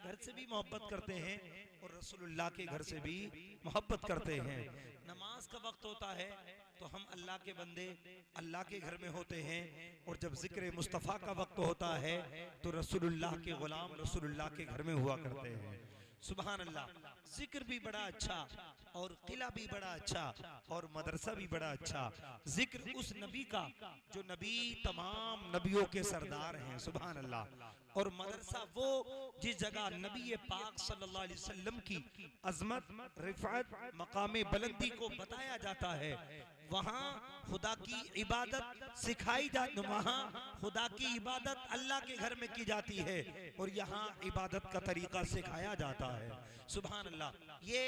घर से भी मोहब्बत करते हैं और रसूलुल्लाह के घर से भी मोहब्बत करते हैं। नमाज का वक्त होता है तो हम अल्लाह के बंदे अल्लाह के घर में होते हैं, और जब जिक्र मुस्तफ़ा का वक्त होता है तो रसूलुल्लाह के गुलाम रसूलुल्लाह के घर में हुआ करते हैं। सुभान अल्लाह। जिक्र भी बड़ा अच्छा और किला भी बड़ा अच्छा और मदरसा भी बड़ा अच्छा। जिक्र उस नबी का जो नबी तमाम नबियों के सरदार हैं, सुभान अल्लाह। और मदरसा वो जिस जगह नबी पाक सल्लल्लाहु अलैहि वसल्लम की अजमत, रिफात, मकाम बुलंदी को बताया जाता है, वहाँ खुदा की इबादत सिखाई जाती, वहाँ खुदा की इबादत अल्लाह के घर में की जाती है और यहाँ इबादत का तरीका सिखाया जाता है। सुभान अल्लाह। ये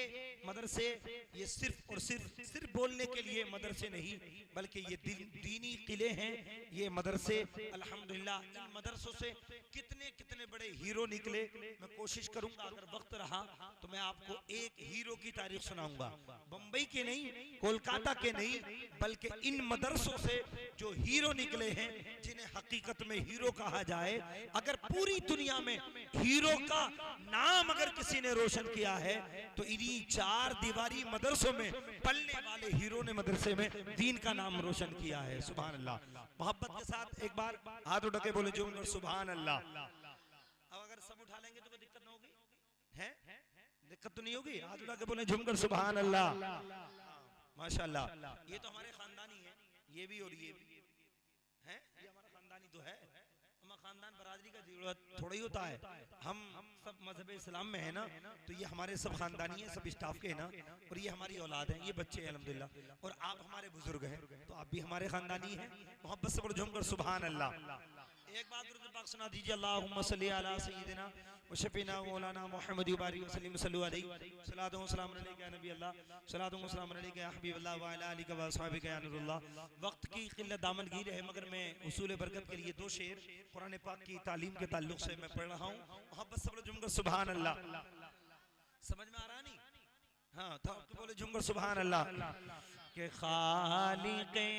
मदरसे ये सिर्फ और सिर्फ बोलने के लिए मदरसे नहीं, बल्कि ये दीनी किले हैं ये मदरसे। अल्हम्दुलिल्लाह इन मदरसों से कितने कितने बड़े हीरो निकले। मैं कोशिश करूंगा अगर वक्त रहा तो मैं आपको एक हीरो की तारीफ सुनाऊंगा, बम्बई के नहीं, कोलकाता के नहीं, बल्कि इन मदरसों से जो हीरो निकले हैं, जिन्हें हकीकत में हीरो कहा जाए। अगर पूरी दुनिया में हीरो का नाम अगर किसी ने रोशन किया है तो इन्हीं चार दीवारी मदरसों में पलने वाले हीरो ने मदरसे में दीन का नाम रोशन किया है। सुभान अल्लाह। मोहब्बत के साथ एक बार हाथ उठा के बोले जो सुभान अल्लाह। अब अगर सब उठा लेंगे तो कोई दिक्कत ना होगी, है दिक्कत तो नहीं होगी। हाथ उठा के बोले झुमकर सुभान अल्लाह। माशाअल्लाह। ये तो हमारे खानदानी है, ये भी और ये भी है, ये हमारा खानदानी तो है। हमारा खानदान बरादरी का जरूरत थोड़ा ही होता है। हम सब मजहब इस्लाम में है ना, तो ये हमारे सब खानदानी है, सब स्टाफ के है ना, और ये हमारी औलाद है, ये बच्चे हैं अल्हम्दुलिल्लाह, और आप हमारे बुजुर्ग हैं, तो आप भी हमारे खानदानी हैं। मोहब्बत से बोलो झुमकर सुभान अल्लाह। एक बात दुरूद पाक सुना दीजिए, अल्लाहुम्मा सल्ली अला सय्यिदिना व शफीना मौलाना मुहम्मद बारिक व सल्लिम सल्लु अलैहि सलातु व सलाम अलैका या नबी अल्लाह, सलातु व सलाम अलैका या हबीब अल्लाह व अला आलिका व अस्हाबिका या नूरुल्लाह। वक्त की किल्लत दामनगीर है, मगर मैं उसूल बरकत के लिए दो शेर कुरान पाक की तालीम के ताल्लुक से मैं पढ़ रहा हूँ। मोहब्बत से बोलो झुमकर सुभान अल्लाह। समझ में आ रहा नहीं? हाँ तो आपको बोले झुमकर सुभान अल्लाह। के खालिक़े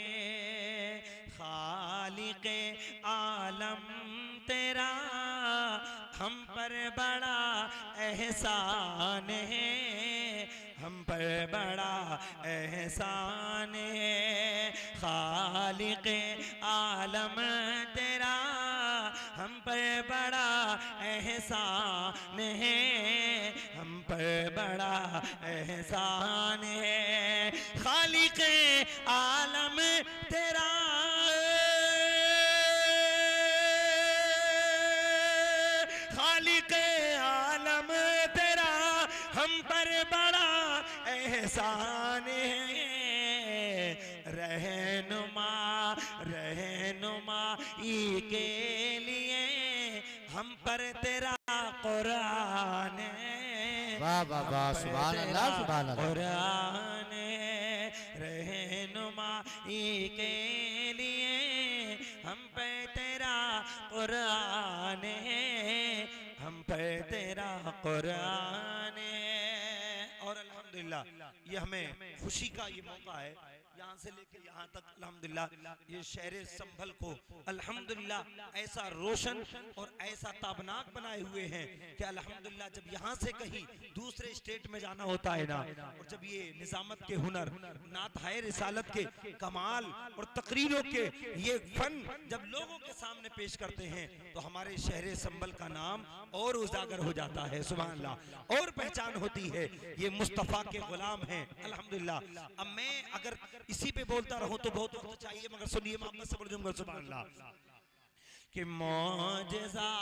आलम तेरा हम पर बड़ा एहसान है, हम पर बड़ा एहसान है। खालिक़े आलम तेरा हम पर बड़ा एहसान है, हम पर बड़ा एहसान है। खालिक़े आलम तेरा खालिक़े आलम तेरा हम पर बड़ा एहसान है। रहनुमा रहनुमाई के लिए हम पर तेरा कुरान है। वाह वाह वाह सुभान अल्लाह सुभान अल्लाह। कुरान रहनुमाई के लिए हम पे तेरा कुरान है, हम पे तेरा कुरान है। और अल्हम्दुलिल्लाह ये हमें खुशी का ये मौका है, यहाँ से लेके यहाँ तक अल्हम्दुलिल्लाह ये शहर संभल को अल्हम्दुलिल्लाह ऐसा रोशन और ऐसा ताबनाक बनाए हुए हैं कि अल्हम्दुलिल्लाह जब यहाँ से कहीं दूसरे स्टेट में जाना होता है ना, और जब ये निजामत के हुनर, नात है रिसालत के कमाल और तकरीरों के ये फन जब लोगों के सामने पेश करते हैं तो हमारे शहर संभल का नाम और उजागर हो जाता है। सुभान अल्लाह। और पहचान होती है, ये मुस्तफ़ा के गुलाम हैं अल्हम्दुलिल्लाह। अब मैं अगर इसी पे बोलता रहूं तो बहुत वक्त चाहिए, मगर सुनिए मोहब्बत से बोलूंगा सुभान अल्लाह। कि मौजज़ा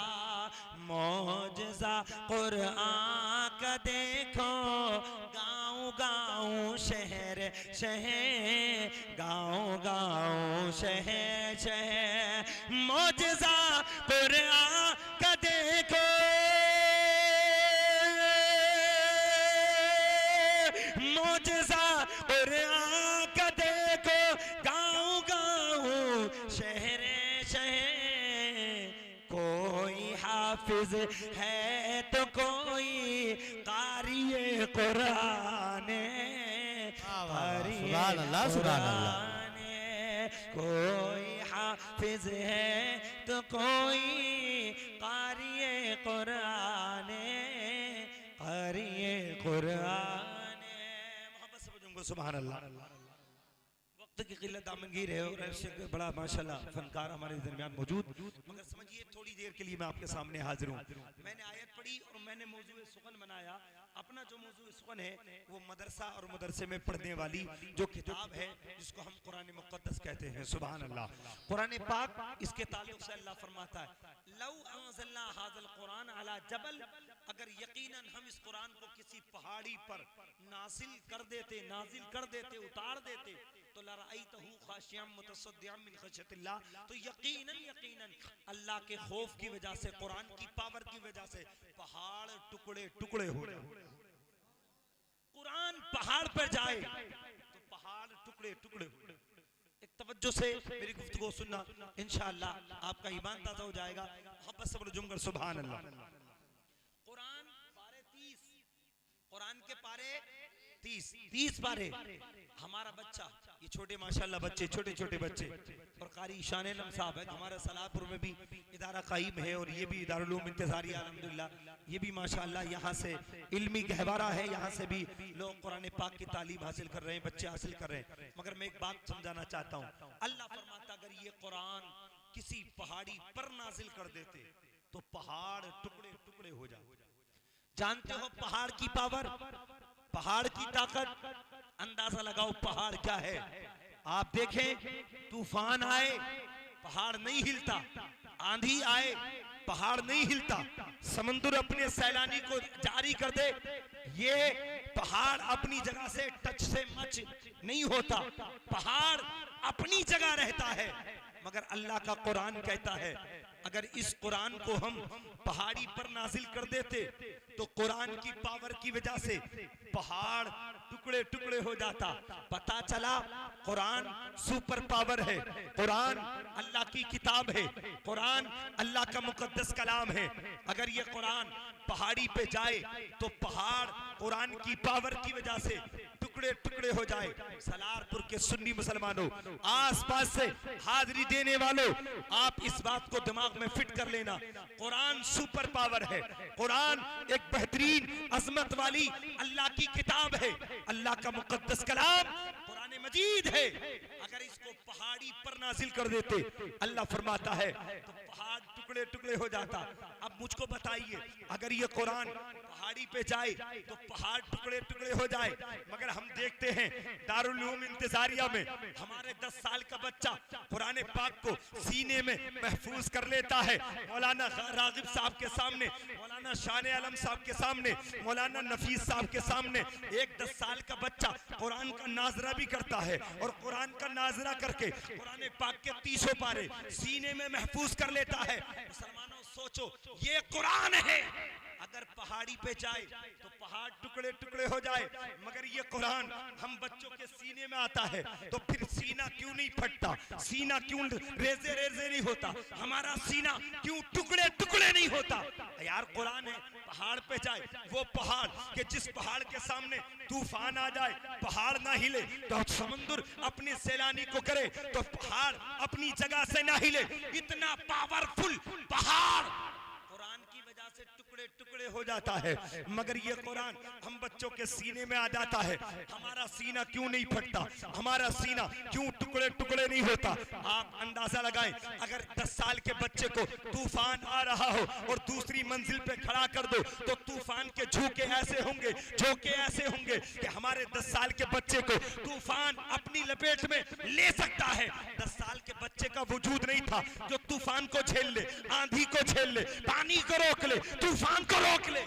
मौजज़ा कुरान का देखो, गाँव गाँव शहर शहर, गाँव गाँव शहर शहर, मौजज़ा कुरान का देखो, मौजज़ा कुरान का देखो, गाँव गाँव शहर हाफिज है तो कोई क़ारी कुरान, सुभान अल्लाह सुभान अल्लाह। कोई हाफिज है तो कोई क़ारी कुरान। क़ारिए क़ुरान मोहब्बत से बजूंगा सुभान अल्लाह। वक्त की किल्लत आमनगीर है और ऐसे बड़ा माशाल्लाह फनकार हमारे दरमियान मौजूद, मगर समझिए थोड़ी देर के लिए मैं आपके सामने हाजिर हूँ। मैंने आयत पढ़ी और मैंने मौजूद सुखन बनाया। अपना जो मौजूद सुखन है वो मदरसा और मदरसे में पढ़ने वाली जो किताब है जिसको हम कुरान मुक़द्दस कहते हैं। सुभान अल्लाह। कुरान पाक इसके ताल्लुक से अल्लाह फरमाता है लौ अंज़लना हाज़ल कुरान अला जबल, अगर यकीनन हम इस कुरान को किसी पहाड़ी पर नाजिल कर देते उतार देते तो लराइतहु खाशियम मुतसद्दियम मिन खशयतिल्लाह, तो यकीनन अल्लाह के खौफ की वजह से, कुरान की पावर की वजह से पहाड़ टुकड़े टुकड़े हो जाए। कुरान पहाड़ पर जाए तो पहाड़ टुकड़े टुकड़े हो जाए। एक तवज्जो से मेरी गुफ्तगू सुनना, इंशाअल्लाह आपका ईमान ताज़ा हो जाएगा। मोहब्बत से बोलो सुभान अल्लाह। कुरान पारे 30, कुरान के पारे 30 पारे। हमारा बच्चा, ये छोटे माशाल्लाह बच्चे, छोटे बच्चे, और कारी ईशान अलम साहब है हमारे सलाहपुर में भी इदारा कायम है और ये भी इदारुल उलूम इंतज़ारिया अल्हम्दुलिल्लाह, ये भी माशाल्लाह यहाँ से इल्मी गहवारा है, यहाँ से भी लोग कुरान पाक की तालीम हासिल कर रहे हैं, बच्चे हासिल कर रहे हैं। मगर मैं एक बात समझाना चाहता हूँ, अल्लाह फरमाता अगर ये कुरान किसी पहाड़ी पर नाजिल कर देते तो पहाड़ टुकड़े टुकड़े हो जाते। जानते हो पहाड़ की पावर, पहाड़ की ताकत, अंदाजा लगाओ पहाड़ क्या है। आप देखें तूफान आए पहाड़ नहीं हिलता, आंधी आए पहाड़ नहीं हिलता, समंदर अपने सैलानी को जारी कर दे ये पहाड़ अपनी जगह से टच से मच नहीं होता, पहाड़ अपनी जगह रहता है। मगर अल्लाह का कुरान कहता है अगर इस कुरान को हम पहाड़ी पर नाजिल कर देते तो कुरान की पावर की वजह से पहाड़ टुकड़े टुकड़े हो जाता। पता चला कुरान सुपर पावर है, कुरान अल्लाह की किताब है, कुरान अल्लाह का मुकद्दस कलाम है। अगर ये कुरान पहाड़ी पे जाए तो पहाड़ कुरान की पावर की वजह से टुकड़े टुकड़े हो जाए। सलारपुर के सुन्नी मुसलमानों, आसपास से हाजिरी देने वालों, आप इस बात को दिमाग में फिट कर लेना, कुरान सुपर पावर है, कुरान एक बेहतरीन अजमत वाली अल्लाह की किताब है, अल्लाह का मुकद्दस कलाम कुरान मजीद है। अगर इसको पहाड़ी पर नाजिल कर देते अल्लाह फरमाता है तो पहाड़ टुकड़े टुकड़े हो जाता। अब मुझको बताइए अगर ये कुरान पहाड़ी पे जाए तो पहाड़ टुकड़े टुकड़े हो जाए, मगर हम देखते हैं दारुल उलूम इंतज़ारिया में हमारे 10 साल का बच्चा कुरान पाक को सीने में महफूज कर लेता है। मौलाना रागिब साहब के सामने, मौलाना शान आलम साहब के सामने, मौलाना नफीस साहब के सामने एक 10 साल का बच्चा कुरान का नाजरा भी करता है और कुरान का नाजरा करके कुरान पाक के 30 पारे सीने में महफूज कर लेता है। मुसलमानों सोचो ये कुरान है, अगर पहाड़ी पे जाए तो पहाड़ टुकड़े टुकड़े हो जाए, मगर ये कुरान हम बच्चों के सीने में आता है तो फिर सीना क्यों नहीं फटता, सीना क्यों रेजे रेजे नहीं होता, हमारा सीना क्यों टुकड़े टुकड़े नहीं होता। यार कुरान है, पहाड़ पे जाए, वो पहाड़ के जिस पहाड़ के सामने तूफान आ जाए पहाड़ ना हिले, तो समंदर अपने सैलानी को करे तो पहाड़ अपनी जगह से ना हिले, इतना पावरफुल पहाड़ कुरान की वजह से टुकड़े टुकड़े हो जाता है। मगर ये कुरान हम बच्चों के सीने में आ जाता है, हमारा सीना क्यों नहीं फटता, हमारा सीना क्यों टुकड़े टुकड़े नहीं होता। आप अंदाजा लगाएं अगर 10 साल के बच्चे को तूफान आ रहा हो और दूसरी मंजिल पे खड़ा कर दो तो तूफान के झोंके ऐसे होंगे कि हमारे 10 साल के बच्चे को तूफान अपनी लपेट में ले सकता है। 10 साल के बच्चे का वजूद नहीं था जो तूफान को झेल ले, आंधी को झेल ले, पानी को रोक ले, तूफान को रोक ले।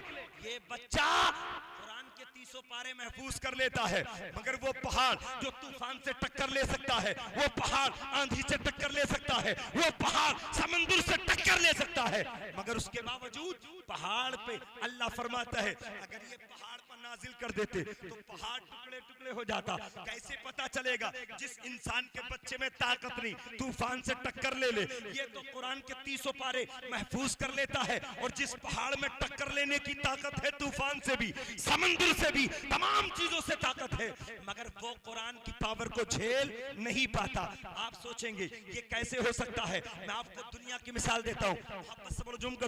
ये बच्चा कुरान के 30 पारे महफूज कर लेता है, मगर वो पहाड़ जो तूफान से टक्कर ले सकता है, वो पहाड़ आंधी से टक्कर ले सकता है, वो पहाड़ समंदर से टक्कर ले सकता है, मगर उसके बावजूद पहाड़ पे अल्लाह फरमाता है अगर ये पहाड़ पर नाजिल कर देते तो पहाड़ टुकड़े टुकड़े हो जाता। कैसे पता चलेगा? जिस इंसान के बच्चे में ताकत नहीं, तूफान से टक्कर ले ले, ये तो कुरान के 30 पारे महफूज कर लेता है, और जिस पहाड़ में टक्कर लेने की ताकत है तूफान से भी, समंदर से भी, तमाम चीजों से ताकत है, मगर वो कुरान की पावर को झेल नहीं पाता। आप सोचेंगे ये कैसे हो सकता है? मैं आपको दुनिया की मिसाल देता हूँ,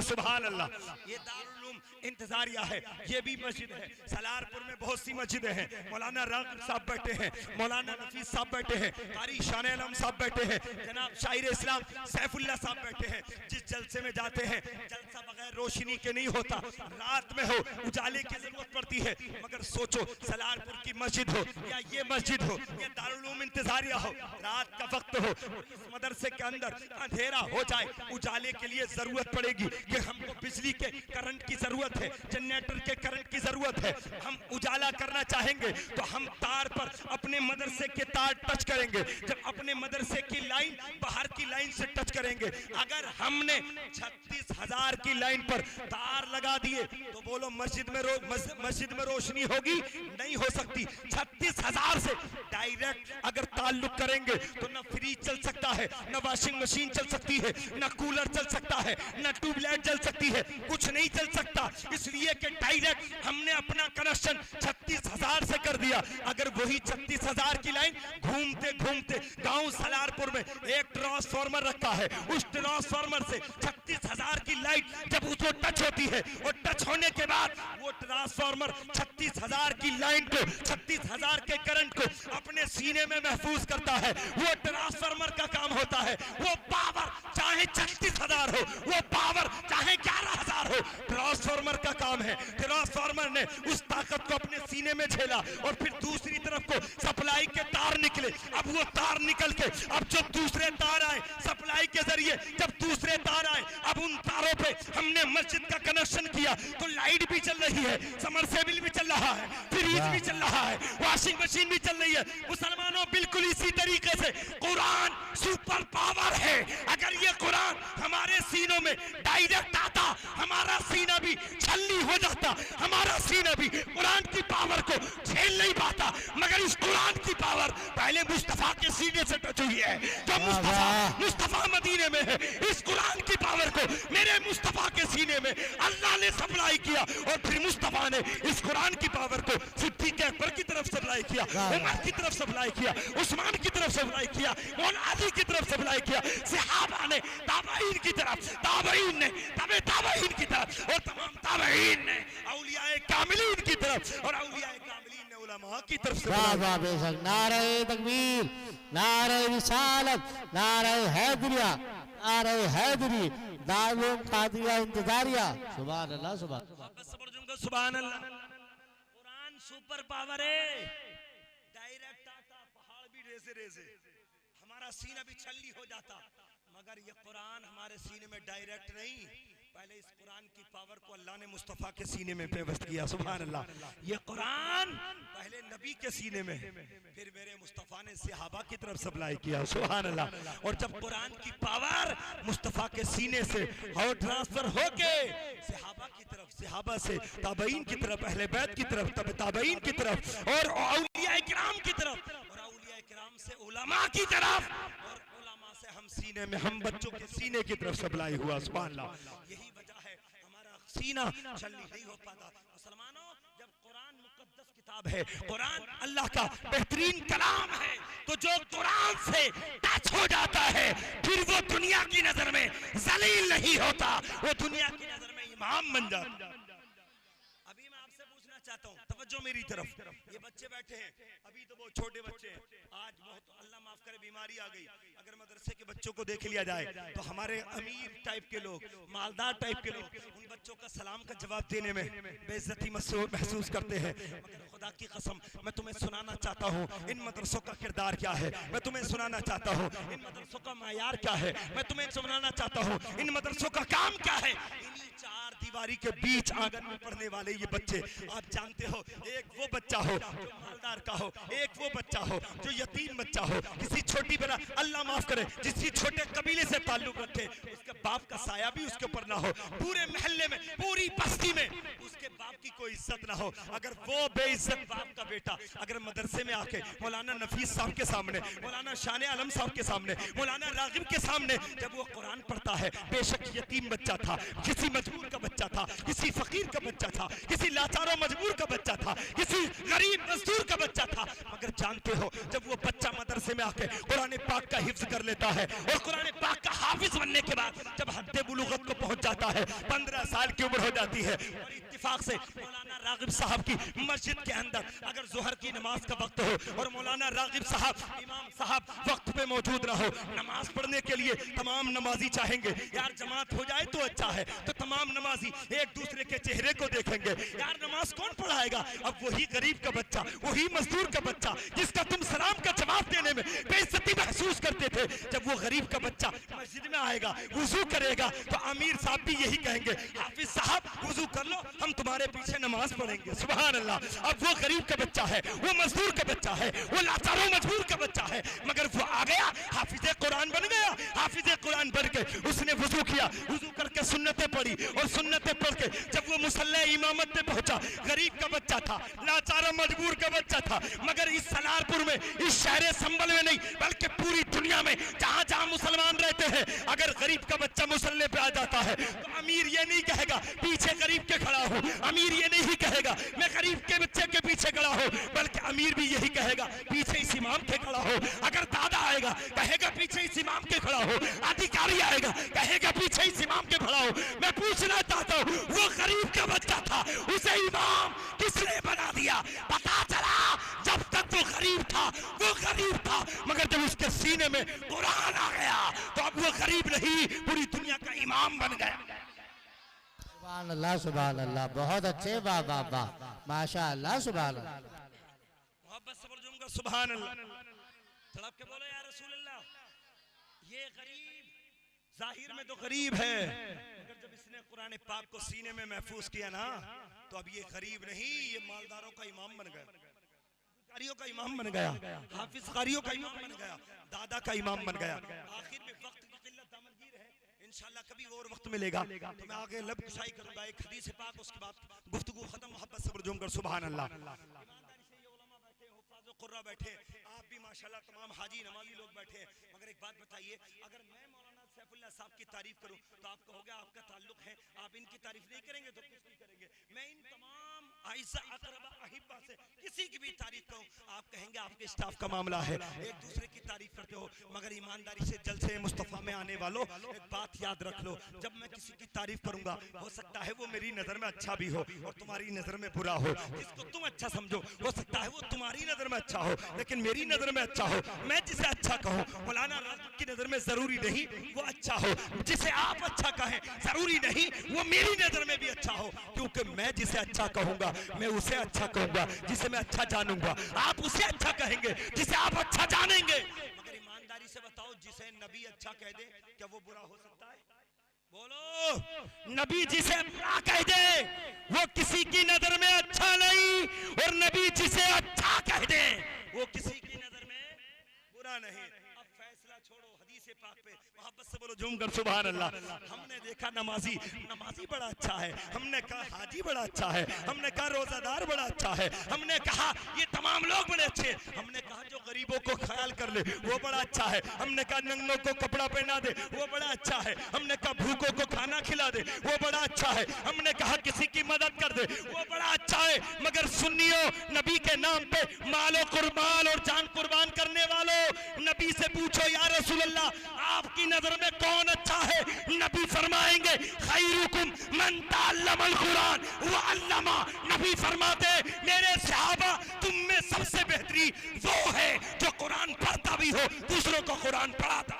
सुभान अल्लाह। ये दारुल दारुल उलूम इंतजारिया है, ये भी मस्जिद है। सलारपुर में बहुत सी मस्जिदें हैं। मौलाना राग़िब साहब बैठे हैं, मौलाना नफीस साहब बैठे हैं, कारी शान आलम साहब बैठे हैं, जनाब शायर इस्लाम सैफुल्लाह साहब बैठे हैं। जिस जलसे में जाते हैं, जलसा बगैर रोशनी के नहीं होता, रात में हो उजाले की जरूरत पड़ती है। मगर सोचो सलारपुर की मस्जिद हो या ये मस्जिद हो या दारुल उलूम इंतजारिया हो, रात का वक्त हो, इस मदरसे के अंदर अंधेरा हो जाए, उजाले के लिए जरूरत पड़ेगी कि हमको बिजली के करंट की जरूरत है, जनरेटर के करंट की जरूरत है। हम उजाला करना चाहेंगे तो हम तार पर अपने मदरसे के तार टच करेंगे। जब अपने मदरसे की लाइन बाहर की लाइन से टच करेंगे, अगर हमने 36,000 की लाइन पर तार लगा दिए तो बोलो मस्जिद में रोशनी होगी? नहीं हो सकती। 36,000 से डायरेक्ट अगर ताल्लुक करेंगे तो न फ्रिज चल सकता है, न वॉशिंग मशीन चल सकती है, न कूलर चल सकता है, न ट्यूबलाइट चल सकती है, कुछ नहीं चल सकता। इसलिए कि डायरेक्ट हमने अपना कनेक्शन 36,000 से कर दिया। अगर वही 36,000 की लाइन घूमते घूमते गांव सलारपुर में एक ट्रांसफार्मर रखा है, उस ट्रांसफार्मर से 36,000 की लाइट जब उसको टच होती है और टच होने के बाद वो ट्रांसफार्मर 36,000 की लाइन को, 36,000 के करंट को अपने सीने में महफूज करता है। वो ट्रांसफार्मर का काम होता है। वो पावर चाहे 36,000 हो, वो पावर चाहे 11,000 हो, ट्रांसफार्मर का काम है। ट्रांसफार्मर ने उस ताकत को अपने सीने में झेला और फिर दूसरी तरफ को सप्लाई के तार निकले। अब वो तार निकल के अब जो दूसरे तार आए सप्लाई के जरिए, जब दूसरे तार आए, अब उन तारों पे हमने मस्जिद का कनेक्शन किया तो लाइट भी चल रही है, समरसेबल भी चल रहा है, फ्रिज भी चल रहा है, वॉशिंग मशीन भी चल रही है। मुसलमानों बिल्कुल इसी तरीके से कुरान सुपर पावर है। अगर ये कुरान हमारे सीनों में डायरेक्ट आता, हमारा सीना भी छल्ली हो जाता, हमारा सीना भी कुरान की पावर को झेल नहीं पाता। मगर इस कुरान की पावर पहले मुस्तफा के सीने से टच हुई है। जो मुस्तफा मदीने में है, इस कुरान की पावर को मेरे मुस्तफा के सीने में अल्लाह ने सप्लाई किया और फिर मुस्तफा ने इस कुरान की पावर को सिद्दीक़ अकबर की तरफ सप्लाई किया, उमर की तरफ सप्लाई किया, उस्मान की तरफ सप्लाई किया, मौलाना अली की तरफ सप्लाई किया, सहाबा ने, ताबईन की तरफ, ताबईन ने, तबे ताबईन की तरफ और तमाम ताबईन ने औलियाए कामिलीन की तरफ और औलियाए कामिलीन ने उलमा की तरफ से। वाह वाह बेशक। नारे तकबीर, नारे रिसालत, नारे हैदरिया, नारे हैदरी, दारुल कादिया इंतजारिया। सुभान अल्लाह, सुभान अल्लाह। कुरान सुपर पावर है, डायरेक्ट आता, पहाड़ भी रेसे रेसे, हमारा सीना भी छल्ली हो जाता। मगर ये कुरान हमारे सीने में डायरेक्ट नहीं, पहले इस कुरान की पावर को अल्लाह ने मुस्तफा के सीने में पेवस्त किया। सुभान अल्लाह। ये कुरान पहले नबी के सीने में, फिर मेरे मुस्तफा ने सहाबा की तरफ सप्लाई किया। सुभान अल्लाह। और जब कुरान की पावर मुस्तफा के सीने से और ट्रांसफर होके सहाबा की तरफ, सहाबा से ताबईन की तरफ, अहले बैत की तरफ, तब ताबईन की तरफ और औलिया किराम की तरफ और औलिया किराम से उलमा की तरफ और उलमा से हम सीने में, हम बच्चों के सीने की तरफ सप्लाई हुआ। सुभान अल्लाह। यही वजह है हमारा सीना छल्ली नहीं हो पाता। मुसलमानों, जब कुरान मुकद्दस किताब है, कुरान अल्लाह का बेहतरीन कलाम है, तो जो कुरान से टच हो जाता है फिर वो दुनिया की नजर में जलील नहीं होता, वो दुनिया की नजर में इमाम बन जाता। अभी मैं आपसे पूछना चाहता हूँ, तवज्जो मेरी तरफ। ये बच्चे बैठे हैं, अभी तो बहुत छोटे बच्चे हैं, आज बहुत अल्लाह माफ करे बीमारी आ गई। अगर मदरसे के बच्चों को देख लिया जाए तो हमारे अमीर टाइप के लोग, मालदार टाइप के लोग उन बच्चों का सलाम का जवाब देने में बेइज्जती महसूस करते हैं। मगर खुदा की कसम मैं तुम्हें सुनाना चाहता हूँ इन मदरसों का किरदार क्या है, मैं तुम्हें सुनाना चाहता हूँ इन मदरसों का मायार क्या है, मैं तुम्हें सुनाना चाहता हूँ इन मदरसों का काम क्या है। चार दीवारी के बीच आंगन में पढ़ने वाले ये बच्चे, आप जानते हो, एक वो बच्चा हो जो मालदार का हो, एक वो बच्चा हो जो यतीम बच्चा हो, किसी छोटी बना, अल्लाह माफ करे, किसी छोटे कबीले से ताल्लुक रखे, उसके बाप का साया भी उसके ऊपर ना हो, पूरे मोहल्ले में, पूरी बस्ती में उसके बाप की को इज्जत ना हो, अगर वो बेइज्जत बाप का बेटा अगर मदरसे में आके मौलाना नफीस साहब के सामने, मौलाना शान आलम साहब के सामने, मौलाना रागिब के सामने जब वो कुरान पढ़ता है, बेशक यतीम बच्चा था, किसी मजबूर का बच्चा था, किसी फकीर का बच्चा था, किसी लाचार और मजबूर का बच्चा था, किसी गरीब मजदूर का बच्चा था, मगर जानते हो जब वो बच्चा मदरसे में आके कुरान पाक का हिफ्ज कर लेता है और कुरान पाक का हाफिज बनने के बाद जब हद्दे बुलूगत को पहुंच जाता है, 15 साल की उम्र हो जाती है, और इत्तिफाक से मौलाना रागिब साहब की मस्जिद के अंदर अगर जोहर की नमाज का वक्त हो और मौलाना रागिब साहब इमाम साहब वक्त पे मौजूद ना हो, नमाज पढ़ने के लिए तमाम नमाजी चाहेंगे यार जमात हो जाए तो अच्छा है, तो तमाम नमाजी एक दूसरे के चेहरे को देखेंगे, यार नमाज कौन पढ़ाएगा। अब वही गरीब का बच्चा, वही मजदूर का बच्चा जिसका तुम सलाम का जवाब देने में बेइज्जती महसूस करते थे, जब वो गरीब का बच्चा मस्जिद में आएगा, वुजू करेगा, तो अमीर साहब भी यही कहेंगे, हाफिज साहब वुजू कर लो, हम तुम्हारे पीछे नमाज पढ़ेंगे। सुभान अल्लाह। अब वो गरीब का बच्चा है, वो मजदूर का बच्चा है, वो लाचारों मजबूर का बच्चा है, मगर वो आ गया, हाफिज कुरान बन गया। हाफिज कुरान बन के उसने वुजू किया, वुजू करके सुन्नतें पढ़ी, और सुन्नतें पढ़ के जब वो मुसल्ले इमामत पे पहुंचा, गरीब का बच्चा था, लाचारों मजबूर का बच्चा था, मगर इस सलारपुर में, इस शहर संभल में नहीं बल्कि पूरी दुनिया में जहां जहां मुसलमान रहते हैं, अगर गरीब का बच्चा मुसल्ले पे आ जाता है तो अमीर ये नहीं कहेगा पीछे गरीब के खड़ा हूं, अमीर ये नहीं कहेगा मैं गरीब के बच्चे के पीछे खड़ा हूं, बल्कि अमीर भी यही कहेगा पीछे इस इमाम के खड़ा हो। अगर दादा आएगा कहेगा पीछे इस इमाम के खड़ा हो, अधिकारी आएगा कहेगा पीछे इस इमाम के खड़ा हो। मैं पूछना चाहता हूं, वो गरीब का बच्चा था, उसे इमाम किसने बना दिया? पता चला जब तक वो गरीब था, वो गरीब था, मगर जब उसके सीने में कुरान आ गया तो अब वो गरीब नहीं, पूरी दुनिया का इमाम बन गया। सुभान अल्लाह, सुभान अल्लाह, बहुत अच्छे, वाह वाह वाह, माशाअल्लाह, सुभान अल्लाह। मोहब्बत से बोलो जुमका सुभान अल्लाह, तड़प के बोलो या रसूल अल्लाह। ये गरीब जाहिर में तो गरीब है, मगर जब इसने कुरान पाक को सीने में महफूज किया ना, तो अब ये गरीब नहीं, ये मालदारों का इमाम बन गया, कारियों का इमाम बन गया, हाफिज कारियों का इमाम बन गया, दादा का इमाम बन गया। आखिर में वक्त की किल्लत दामनगीर है, इंशाल्लाह कभी और वक्त मिलेगा तो मैं आगे लब कुशाई करूंगा, एक हदीस पाक, उसके बाद गुफ्तगू खत्म। मोहब्बत से बरजूम कर सुभान अल्लाह। ईमानदारी से ये उलमा बैठे, हुफ्फाज़ व कुर्रा बैठे, आप भी माशाल्लाह तमाम हाजी नमाजी लोग बैठे, मगर एक बात बताइए, अगर मैं मौलाना सैफुल्लाह साहब की तारीफ करूं तो आप कहोगे आपका ताल्लुक है, आप इनकी तारीफ नहीं करेंगे तो किसकी करेंगे? मैं इन तमाम आइज़ा अक़रबा अहिब्बा से किसी की भी तारीफ करूं, आप कहेंगे आपके स्टाफ का मामला है, एक दूसरे की तारीफ करते हो, मगर ईमानदारी से जलसे मुस्तफ़ा में आने वालों एक बात याद रख लो, जब मैं किसी की तारीफ करूंगा हो सकता है वो मेरी नजर में अच्छा भी हो और तुम्हारी नजर में बुरा हो, जिसको तुम अच्छा समझो हो सकता है वो तुम्हारी नजर में अच्छा हो लेकिन मेरी नजर में अच्छा हो। मैं जिसे अच्छा कहूं मौलाना रागिब की नजर में जरूरी नहीं वो अच्छा हो, जिसे आप अच्छा कहें जरूरी नहीं वो मेरी नजर में भी अच्छा हो, क्योंकि मैं जिसे अच्छा कहूंगा मैं उसे अच्छा कहूंगा जिसे मैं अच्छा जानूंगा, आप उसे अच्छा कहेंगे जिसे आप अच्छा जानेंगे। मगर ईमानदारी से बताओ, जिसे नबी अच्छा कह दे क्या वो बुरा हो सकता है? बोलो, नबी जिसे बुरा कह दे वो किसी की नजर में अच्छा नहीं, और नबी जिसे अच्छा कह दे वो किसी की नजर में बुरा नहीं। अब फैसला छोड़ो हदीस पाक पे, मोहब्बत से बोलो झूम कर सुभान अल्लाह। हमने देखा नमाजी बड़ा अच्छा है, हमने कहा हाजी बड़ा अच्छा है, हमने कहा रोजादार बड़ा अच्छा है, हमने कहा ये तमाम लोग बड़े अच्छे, हमने कहा जो गरीबों को ख्याल कर ले वो बड़ा अच्छा है, हमने कहा नंगों को कपड़ा पहना दे वो बड़ा अच्छा है, हमने कहा भूखों को खाना खिला दे वो बड़ा अच्छा है, हमने कहा किसी की मदद कर दे वो बड़ा अच्छा है। मगर सुन्नियों, नबी के नाम पे मालो कुर्बान और जान कुर्बान करने वालों, नबी से पूछो या रसूल अल्लाह आपकी नजर में कौन अच्छा है? नबी फरमाएंगे खैरुकुम मन तअल्लमल कुरान व अल्लमा। नबी फरमाते मेरे सहाबा तुम में सबसे बेहतरी वो है जो कुरान पढ़ता भी हो दूसरों को कुरान पढ़ाता।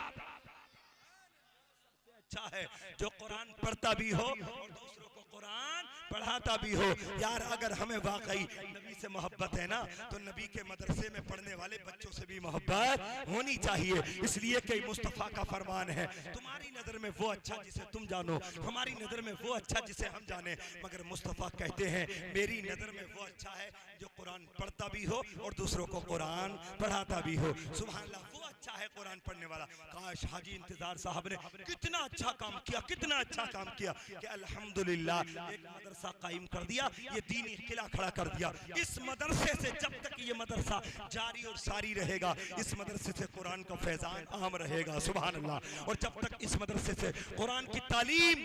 अच्छा है जो कुरान पढ़ता भी हो और दूसरों को कुरान पढ़ाता भी हो। यार अगर हमें वाकई नबी से मोहब्बत है ना, तो नबी के मदरसे में पढ़ने वाले बच्चों से भी मोहब्बत होनी चाहिए। इसलिए कि मुस्तफ़ा का फरमान है, तुम्हारी नज़र में वो अच्छा जिसे तुम जानो, हमारी नज़र में वो अच्छा जिसे हम जाने। मगर मुस्तफ़ा कहते हैं मेरी नज़र में वो अच्छा है जो कुरान पढ़ता भी हो और दूसरों को कुरान पढ़ाता भी हो। सुभान अल्लाह, वो अच्छा है कुरान पढ़ने वाला। काश हाजी इंतजार साहब ने कितना अच्छा काम किया, कितना अच्छा काम किया कि अल्हम्दुलिल्लाह एक मदरसा कायम कर दिया, ये दीनी किला खड़ा कर दिया। इस मदरसे से जब तक ये मदरसा जारी और सारी रहेगा, इस मदरसे से कुरान का फैजान आम रहेगा। सुभान अल्लाह। और जब तक इस मदरसे से कुरान की तालीम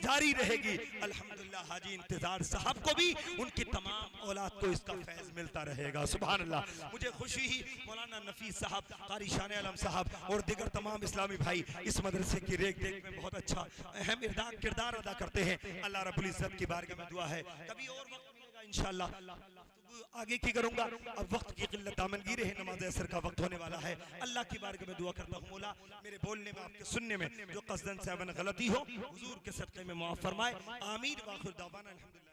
जारी रहेगी, अल्हम्दुलिल्लाह हाजी इंतजार साहब को भी उनकी तमाम औलाद को इसका फैज मिलता रहेगा। सुभान अल्लाह। मुझे खुशी ही मौलाना नफीस साहब, कारी शान आलम साहब और दिगर तमाम इस्लामी भाई इस मदरसे की रेख देख में बहुत अच्छा अहम किरदार अदा करते हैं। अल्लाह रब्बुल इज्जत की बारगाह में दुआ है कभी और वक्त मिलेगा इंशाअल्लाह आगे की करूंगा। अब वक्त की किल्लत दामनगीर है, नमाज असर का वक्त होने वाला है। अल्लाह की बारगाह में दुआ करता हूँ मौला मेरे बोलने में, आपके सुनने में जो कसदन से गलती हो हुजूर के सदक़े में मुआफ़ फरमाए। आमीन। वाखिर दावाना अल्हम्दुलिल्लाह।